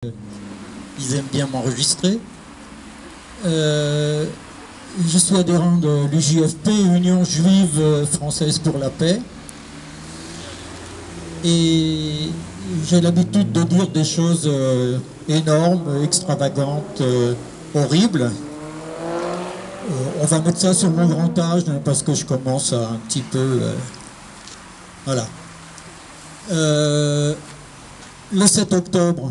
Ils aiment bien m'enregistrer. Je suis adhérent de l'UJFP, Union Juive Française pour la Paix. Et j'ai l'habitude de dire des choses énormes, extravagantes, horribles. On va mettre ça sur mon grand âge, hein, parce que je commence à un petit peu... voilà. Le 7 octobre,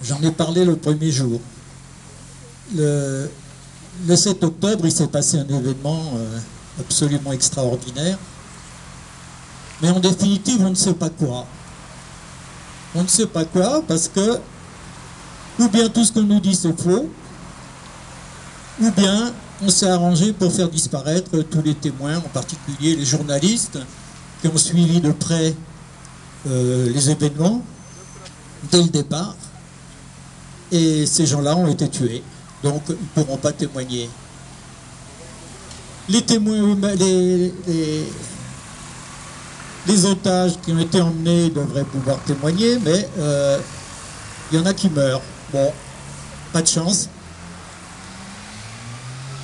j'en ai parlé le premier jour. Le 7 octobre, il s'est passé un événement absolument extraordinaire. Mais en définitive, on ne sait pas quoi. On ne sait pas quoi parce que ou bien tout ce qu'on nous dit c'est faux, ou bien on s'est arrangé pour faire disparaître tous les témoins, en particulier les journalistes qui ont suivi de près les événements dès le départ. Et ces gens-là ont été tués, donc ils ne pourront pas témoigner. Les témoins, les otages qui ont été emmenés devraient pouvoir témoigner, mais il y en a qui meurent. Bon, pas de chance.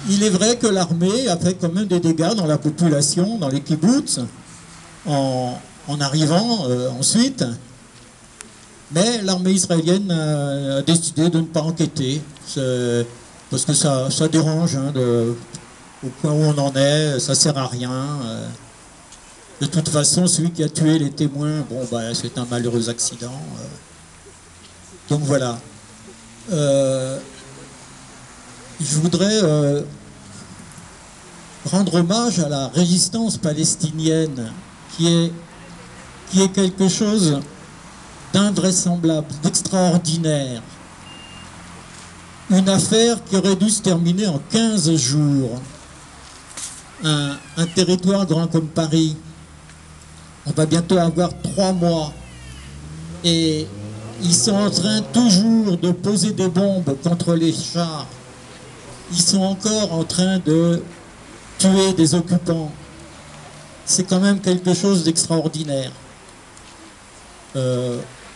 Il est vrai que l'armée a fait quand même des dégâts dans la population, dans les kibboutz, en arrivant ensuite. Mais l'armée israélienne a décidé de ne pas enquêter, parce que ça dérange, hein, au point où on en est, ça sert à rien. De toute façon, celui qui a tué les témoins, bon, bah, c'est un malheureux accident. Donc voilà. Je voudrais rendre hommage à la résistance palestinienne, qui est quelque chose d'invraisemblable, d'extraordinaire. Une affaire qui aurait dû se terminer en 15 jours. Un territoire grand comme Paris. On va bientôt avoir 3 mois. Et ils sont en train toujours de poser des bombes contre les chars. Ils sont encore en train de tuer des occupants. C'est quand même quelque chose d'extraordinaire.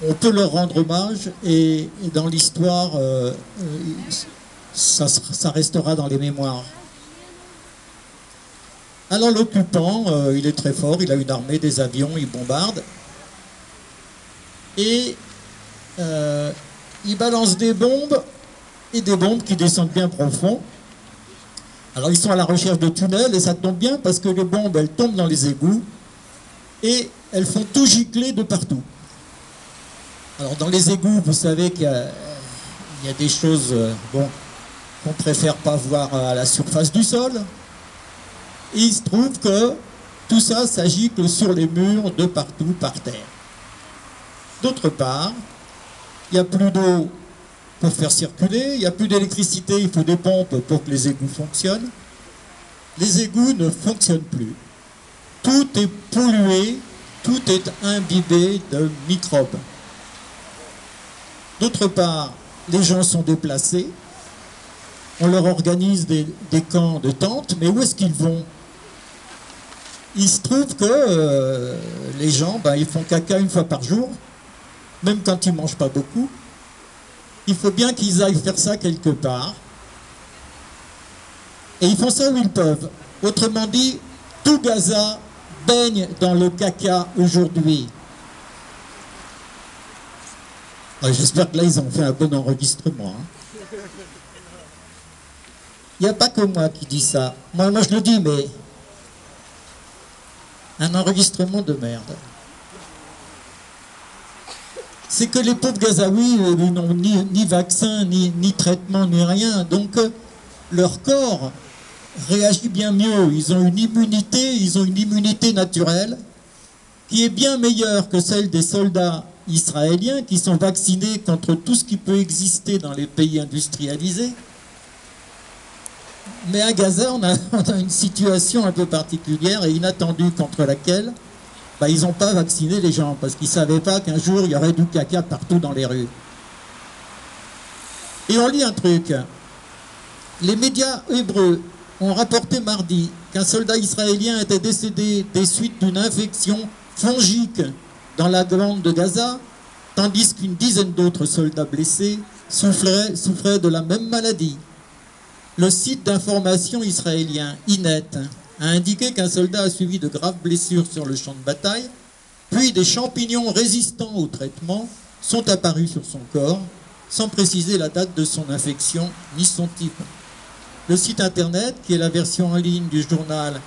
On peut leur rendre hommage et dans l'histoire, ça restera dans les mémoires. Alors l'occupant, il est très fort, il a une armée, des avions, il bombarde. Et il balance des bombes, et des bombes qui descendent bien profond. Alors ils sont à la recherche de tunnels, et ça tombe bien parce que les bombes, elles tombent dans les égouts, et elles font tout gicler de partout. Alors dans les égouts, vous savez qu'il y a des choses bon, qu'on préfère pas voir à la surface du sol. Et il se trouve que tout ça gicle sur les murs de partout par terre. D'autre part, il n'y a plus d'eau pour faire circuler, il n'y a plus d'électricité, il faut des pompes pour que les égouts fonctionnent. Les égouts ne fonctionnent plus. Tout est pollué, tout est imbibé de microbes. D'autre part, les gens sont déplacés, on leur organise des camps de tentes, mais où est-ce qu'ils vont? Il se trouve que les gens, ils font caca une fois par jour, même quand ils ne mangent pas beaucoup. Il faut bien qu'ils aillent faire ça quelque part. Et ils font ça où ils peuvent. Autrement dit, tout Gaza baigne dans le caca aujourd'hui. J'espère que là, ils ont fait un bon enregistrement. Hein. Il n'y a pas que moi qui dis ça. Moi, je le dis, mais un enregistrement de merde. C'est que les pauvres Gazaouis n'ont ni vaccin, ni traitement, ni rien. Donc, leur corps réagit bien mieux. Ils ont une immunité naturelle qui est bien meilleure que celle des soldats israéliens qui sont vaccinés contre tout ce qui peut exister dans les pays industrialisés. Mais à Gaza, on a une situation un peu particulière et inattendue contre laquelle ils n'ont pas vacciné les gens parce qu'ils ne savaient pas qu'un jour il y aurait du caca partout dans les rues. Et on lit un truc. Les médias hébreux ont rapporté mardi qu'un soldat israélien était décédé des suites d'une infection fongique dans la glande de Gaza tandis qu'une dizaine d'autres soldats blessés souffraient de la même maladie. Le site d'information israélien Inet a indiqué qu'un soldat a subi de graves blessures sur le champ de bataille, puis des champignons résistants au traitement sont apparus sur son corps, sans préciser la date de son infection ni son type. Le site internet, qui est la version en ligne du journal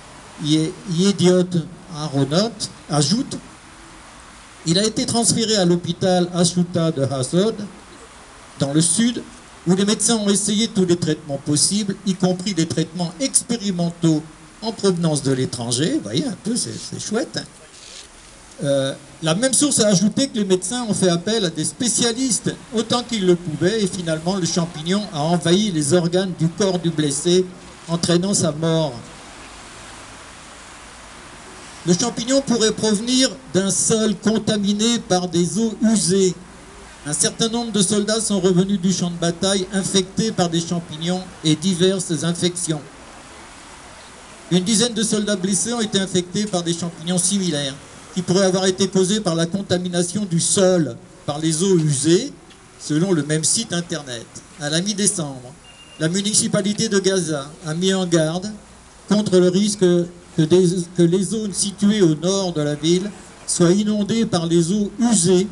Yediot Aharonot, ajoute: il a été transféré à l'hôpital Ashuta de Hazod, dans le sud, où les médecins ont essayé tous les traitements possibles, y compris des traitements expérimentaux en provenance de l'étranger. Vous voyez un peu, c'est chouette. La même source a ajouté que les médecins ont fait appel à des spécialistes autant qu'ils le pouvaient, et finalement le champignon a envahi les organes du corps du blessé, entraînant sa mort. Le champignon pourrait provenir d'un sol contaminé par des eaux usées. Un certain nombre de soldats sont revenus du champ de bataille infectés par des champignons et diverses infections. Une dizaine de soldats blessés ont été infectés par des champignons similaires, qui pourraient avoir été causés par la contamination du sol par les eaux usées, selon le même site internet. À la mi-décembre, la municipalité de Gaza a mis en garde contre le risque que les zones situées au nord de la ville soient inondées par les eaux usées,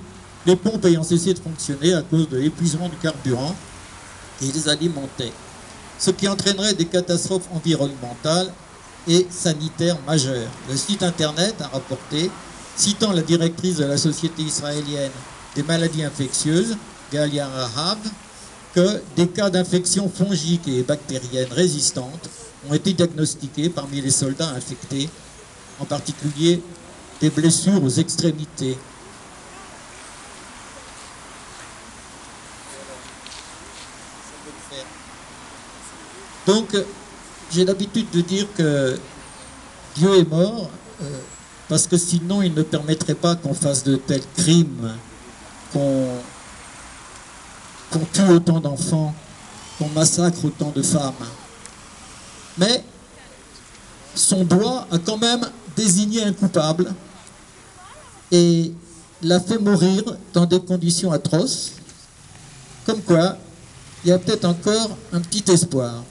les pompes ayant cessé de fonctionner à cause de l'épuisement du carburant qui les alimentait, ce qui entraînerait des catastrophes environnementales et sanitaires majeures. Le site internet a rapporté, citant la directrice de la Société israélienne des maladies infectieuses, Galia Rahab, que des cas d'infections fongiques et bactériennes résistantes ont été diagnostiqués parmi les soldats infectés, en particulier des blessures aux extrémités. Donc, j'ai l'habitude de dire que Dieu est mort, parce que sinon il ne permettrait pas qu'on fasse de tels crimes, qu'on tue autant d'enfants, qu'on massacre autant de femmes. Mais son doigt a quand même désigné un coupable et l'a fait mourir dans des conditions atroces, comme quoi il y a peut-être encore un petit espoir.